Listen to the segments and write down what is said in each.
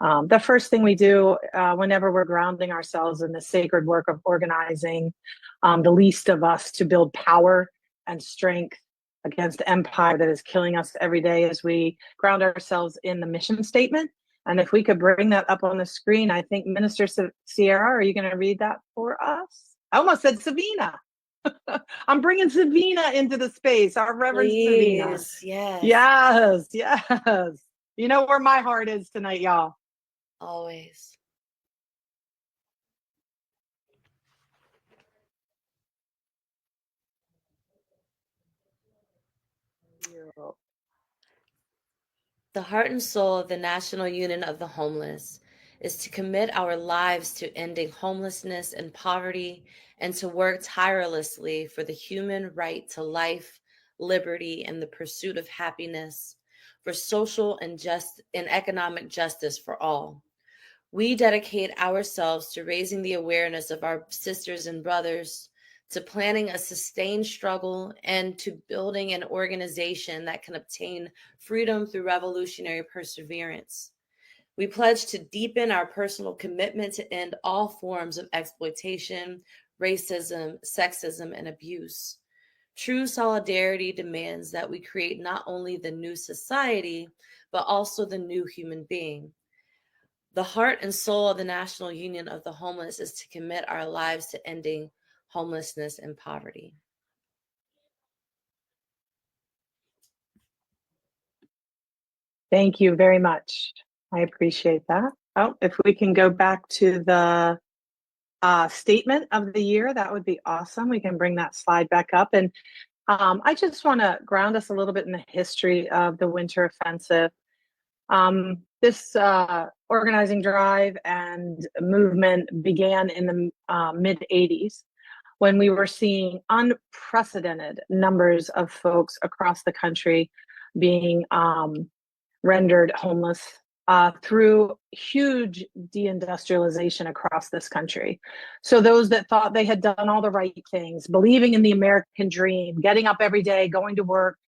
The first thing we do whenever we're grounding ourselves in the sacred work of organizing the least of us to build power and strength against the empire that is killing us every day, as we ground ourselves in the mission statement. And if we could bring that up on the screen, I think Minister Sierra, are you going to read that for us? I almost said Savina. I'm bringing Savina into the space, our Reverend Savina. Yes. Yes. You know where my heart is tonight, y'all. Always. The heart and soul of the National Union of the Homeless is to commit our lives to ending homelessness and poverty, and to work tirelessly for the human right to life, liberty, and the pursuit of happiness, for social and economic justice for all. We dedicate ourselves to raising the awareness of our sisters and brothers, to planning a sustained struggle, and to building an organization that can obtain freedom through revolutionary perseverance. We pledge to deepen our personal commitment to end all forms of exploitation, racism, sexism, and abuse. True solidarity demands that we create not only the new society, but also the new human being. The heart and soul of the National Union of the Homeless is to commit our lives to ending homelessness and poverty. Thank you very much. I appreciate that. Oh, if we can go back to the statement of the year, that would be awesome. We can bring that slide back up. And I just want to ground us a little bit in the history of the Winter Offensive. This organizing drive and movement began in the mid-'80s, when we were seeing unprecedented numbers of folks across the country being rendered homeless through huge deindustrialization across this country. So those that thought they had done all the right things, believing in the American dream, getting up every day, going to work,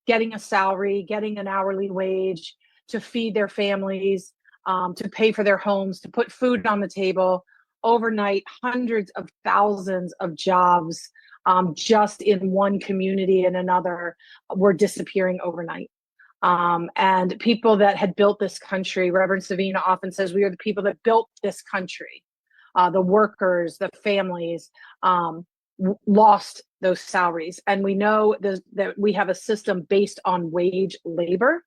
getting a salary, getting an hourly wage to feed their families, to pay for their homes, to put food on the table. Overnight, hundreds of thousands of jobs just in one community and another were disappearing overnight. And people that had built this country, Reverend Savina often says, we are the people that built this country. The workers, the families lost those salaries. And we know that we have a system based on wage labor.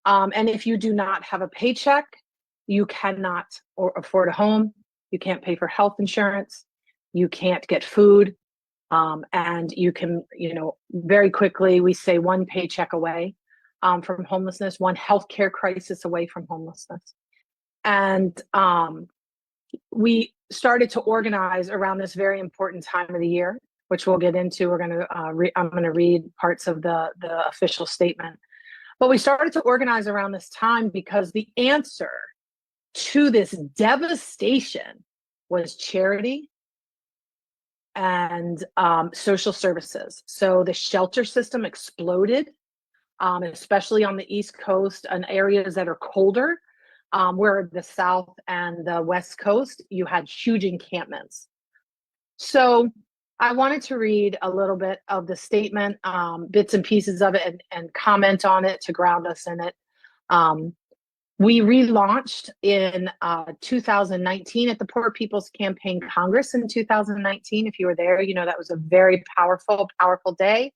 And if you do not have a paycheck, you cannot afford a home. You can't pay for health insurance. You can't get food. And you can, very quickly, we say one paycheck away from homelessness, one healthcare crisis away from homelessness. And we started to organize around this very important time of the year, which we'll get into. I'm going to read parts of the official statement. But we started to organize around this time because the answer to this devastation was charity and social services. So the shelter system exploded, especially on the East Coast and areas that are colder, where the South and the West Coast, you had huge encampments. So I wanted to read a little bit of the statement, bits and pieces of it, and comment on it to ground us in it. We relaunched in 2019 at the Poor People's Campaign Congress in 2019. If you were there, that was a very powerful day.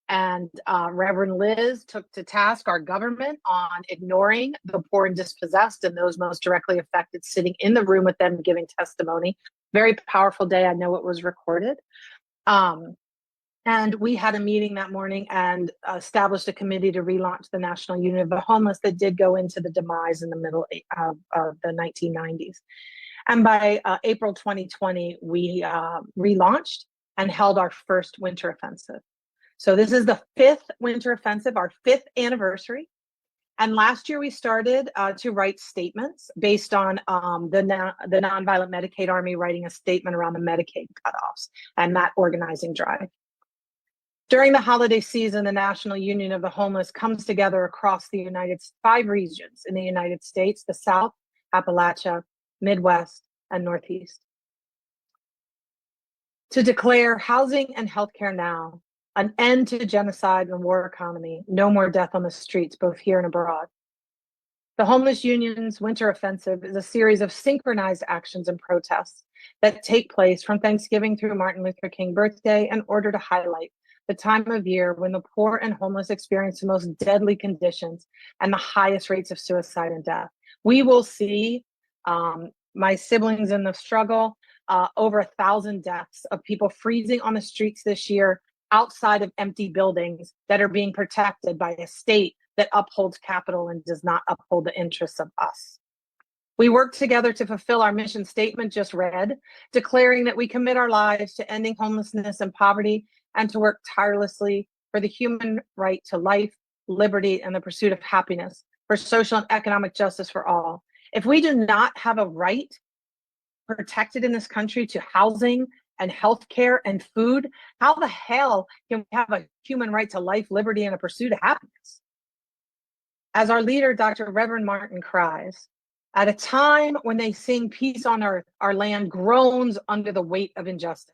And Reverend Liz took to task our government on ignoring the poor and dispossessed and those most directly affected, sitting in the room with them, giving testimony. Very powerful day. I know it was recorded. And we had a meeting that morning and established a committee to relaunch the National Union of the Homeless that did go into the demise in the middle of the 1990s. And by April 2020, we relaunched and held our first Winter Offensive. So this is the 5th Winter Offensive, our 5th anniversary. And last year we started to write statements based on the Nonviolent Medicaid Army writing a statement around the Medicaid cutoffs and that organizing drive. During the holiday season, the National Union of the Homeless comes together across the 5 regions in the United States: the South, Appalachia, Midwest, and Northeast. To declare housing and healthcare now, an end to genocide and war economy, no more death on the streets, both here and abroad. The Homeless Union's Winter Offensive is a series of synchronized actions and protests that take place from Thanksgiving through Martin Luther King birthday in order to highlight the time of year when the poor and homeless experience the most deadly conditions and the highest rates of suicide and death. We will see my siblings in the struggle, over 1,000 deaths of people freezing on the streets this year outside of empty buildings that are being protected by a state that upholds capital and does not uphold the interests of us. We work together to fulfill our mission statement just read, declaring that we commit our lives to ending homelessness and poverty and to work tirelessly for the human right to life, liberty, and the pursuit of happiness, for social and economic justice for all. If we do not have a right protected in this country to housing and healthcare and food, how the hell can we have a human right to life, liberty, and a pursuit of happiness? As our leader, Dr. Reverend Martin, cries, at a time when they sing peace on earth, our land groans under the weight of injustice.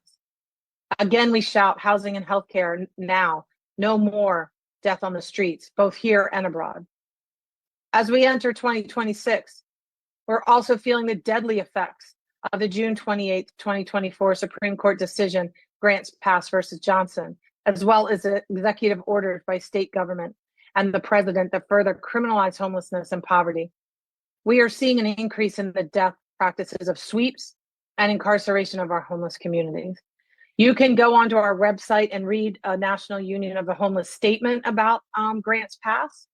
Again, we shout housing and healthcare now, no more death on the streets, both here and abroad. As we enter 2026, we're also feeling the deadly effects of the June 28, 2024 Supreme Court decision, Grants Pass versus Johnson, as well as the executive orders by state government and the president that further criminalize homelessness and poverty. We are seeing an increase in the death practices of sweeps and incarceration of our homeless communities. You can go onto our website and read a National Union of the Homeless statement about Grants Pass,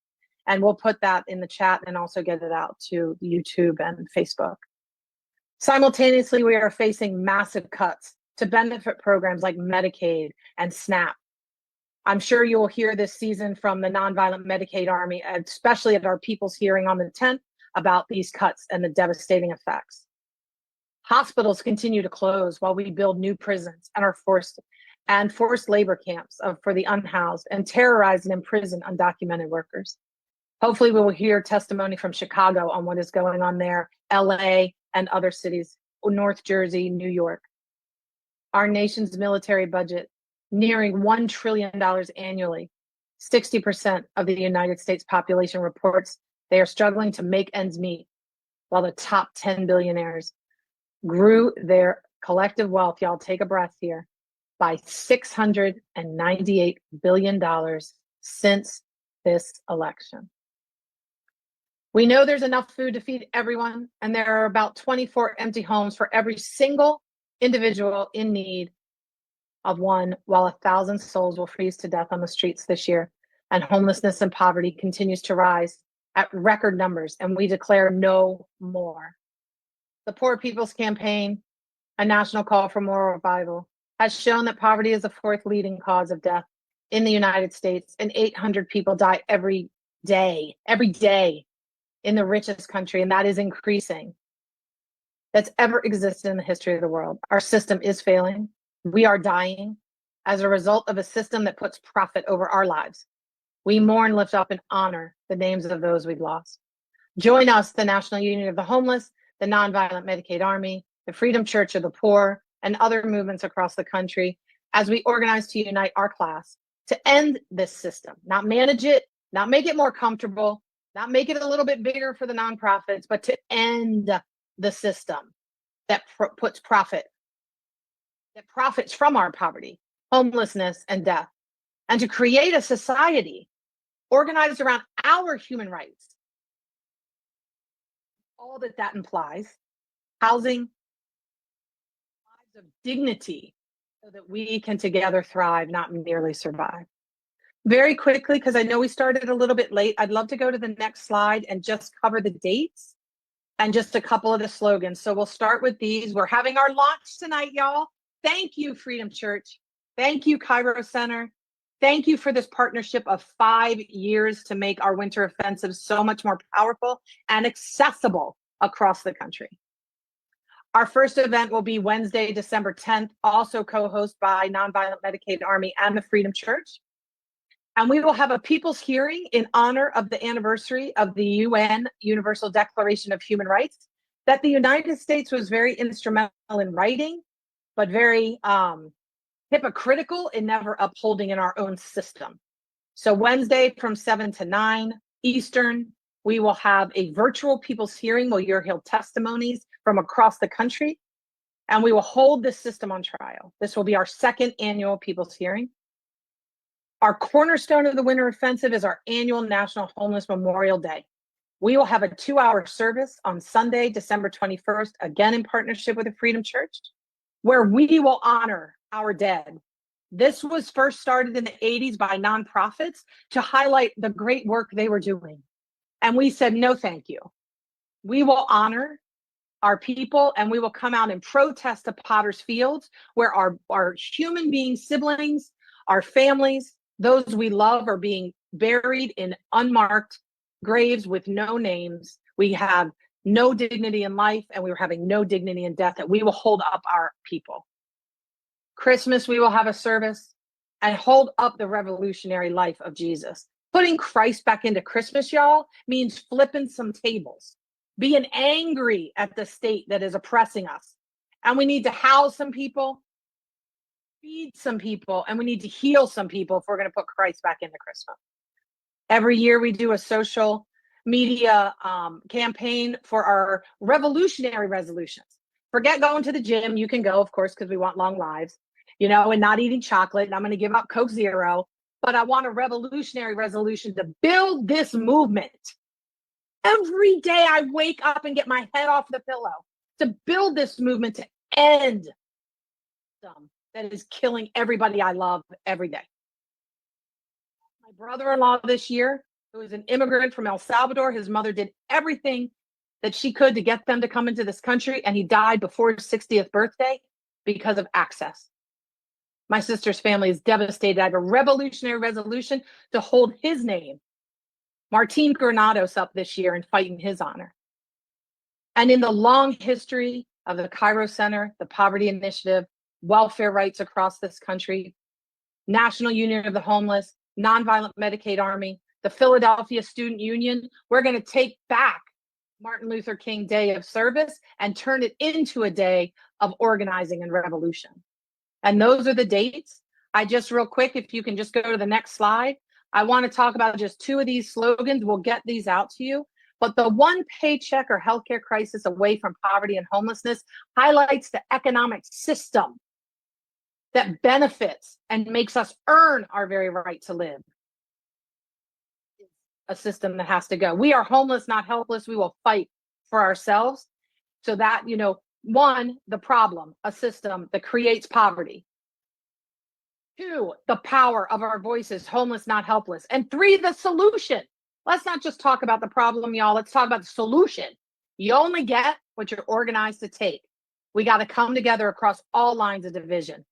and we'll put that in the chat and also get it out to YouTube and Facebook. Simultaneously, we are facing massive cuts to benefit programs like Medicaid and SNAP. I'm sure you will hear this season from the Nonviolent Medicaid Army, especially at our People's Hearing on the 10th, about these cuts and the devastating effects. Hospitals continue to close while we build new prisons and forced labor camps for the unhoused and terrorize and imprison undocumented workers. Hopefully, we will hear testimony from Chicago on what is going on there, LA, and other cities, North Jersey, New York. Our nation's military budget nearing $1 trillion annually. 60% of the United States population reports they are struggling to make ends meet, while the top 10 billionaires grew their collective wealth, y'all take a breath here, by $698 billion since this election. We know there's enough food to feed everyone, and there are about 24 empty homes for every single individual in need of one, while 1,000 souls will freeze to death on the streets this year, and homelessness and poverty continues to rise at record numbers, and we declare no more. The Poor People's Campaign, a national call for moral revival, has shown that poverty is the fourth leading cause of death in the United States, and 800 people die every day in the richest country, and that is increasing, that's ever existed in the history of the world. Our system is failing. We are dying as a result of a system that puts profit over our lives. We mourn, lift up, and honor the names of those we've lost. Join us, the National Union of the Homeless, the Nonviolent Medicaid Army, the Freedom Church of the Poor, and other movements across the country as we organize to unite our class to end this system, not manage it, not make it more comfortable, not make it a little bit bigger for the nonprofits, but to end the system that puts profit, that profits from our poverty, homelessness, and death, and to create a society organized around our human rights. All that implies: housing, lives of dignity, so that we can together thrive, not merely survive. Very quickly, because I know we started a little bit late, I'd love to go to the next slide and just cover the dates and just a couple of the slogans. So we'll start with these. We're having our launch tonight, y'all. Thank you, Freedom Church. Thank you, Cairo Center. Thank you for this partnership of 5 years to make our winter offensive so much more powerful and accessible across the country. Our first event will be Wednesday, December 10th, also co-hosted by Nonviolent Medicaid Army and the Freedom Church. And we will have a people's hearing in honor of the anniversary of the UN Universal Declaration of Human Rights that the United States was very instrumental in writing, but very hypocritical in never upholding in our own system. So Wednesday from 7 to 9 Eastern, we will have a virtual people's hearing where you'll hear testimonies from across the country, and we will hold this system on trial. This will be our second annual people's hearing. Our cornerstone of the Winter Offensive is our annual National Homeless Memorial Day. We will have a 2-hour service on Sunday, December 21st, again in partnership with the Freedom Church, where we will honor our dead. This was first started in the 80s by nonprofits to highlight the great work they were doing. And we said, no, thank you. We will honor our people, and we will come out and protest to Potter's Fields, where our human being siblings, our families, those we love are being buried in unmarked graves with no names. We have no dignity in life, and we were having no dignity in death, that we will hold up our people. Christmas, we will have a service and hold up the revolutionary life of Jesus. Putting Christ back into Christmas, y'all, means flipping some tables, being angry at the state that is oppressing us. And we need to house some people, feed some people, and we need to heal some people if we're going to put Christ back into Christmas. Every year we do a social media campaign for our revolutionary resolutions. Forget going to the gym. You can go, of course, because we want long lives, and not eating chocolate. And I'm going to give up Coke Zero. But I want a revolutionary resolution to build this movement. Every day I wake up and get my head off the pillow to build this movement to end that is killing everybody I love every day. My brother-in-law this year, who is an immigrant from El Salvador, his mother did everything that she could to get them to come into this country, and he died before his 60th birthday because of access. My sister's family is devastated. I have a revolutionary resolution to hold his name, Martin Granados, up this year and fight in his honor. And in the long history of the Cairo Center, the Poverty Initiative, welfare rights across this country, National Union of the Homeless, Nonviolent Medicaid Army, the Philadelphia Student Union, we're going to take back Martin Luther King Day of Service and turn it into a day of organizing and revolution. And those are the dates. I just real quick, if you can just go to the next slide, I want to talk about just 2 of these slogans. We'll get these out to you. But the one paycheck or healthcare crisis away from poverty and homelessness highlights the economic system that benefits and makes us earn our very right to live. A system that has to go. We are homeless, not helpless. We will fight for ourselves. So that, 1, the problem, a system that creates poverty. 2, the power of our voices, homeless, not helpless. And 3, the solution. Let's not just talk about the problem, y'all. Let's talk about the solution. You only get what you're organized to take. We got to come together across all lines of division,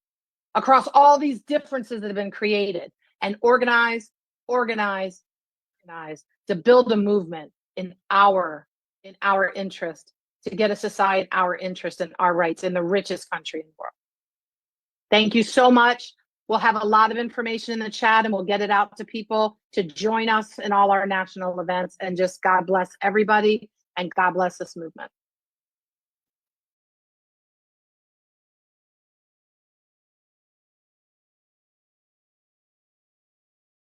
across all these differences that have been created, and organize to build a movement in our interest, to get a society in our interest and our rights in the richest country in the world. Thank you so much. We'll have a lot of information in the chat, and we'll get it out to people to join us in all our national events. And just God bless everybody, and God bless this movement.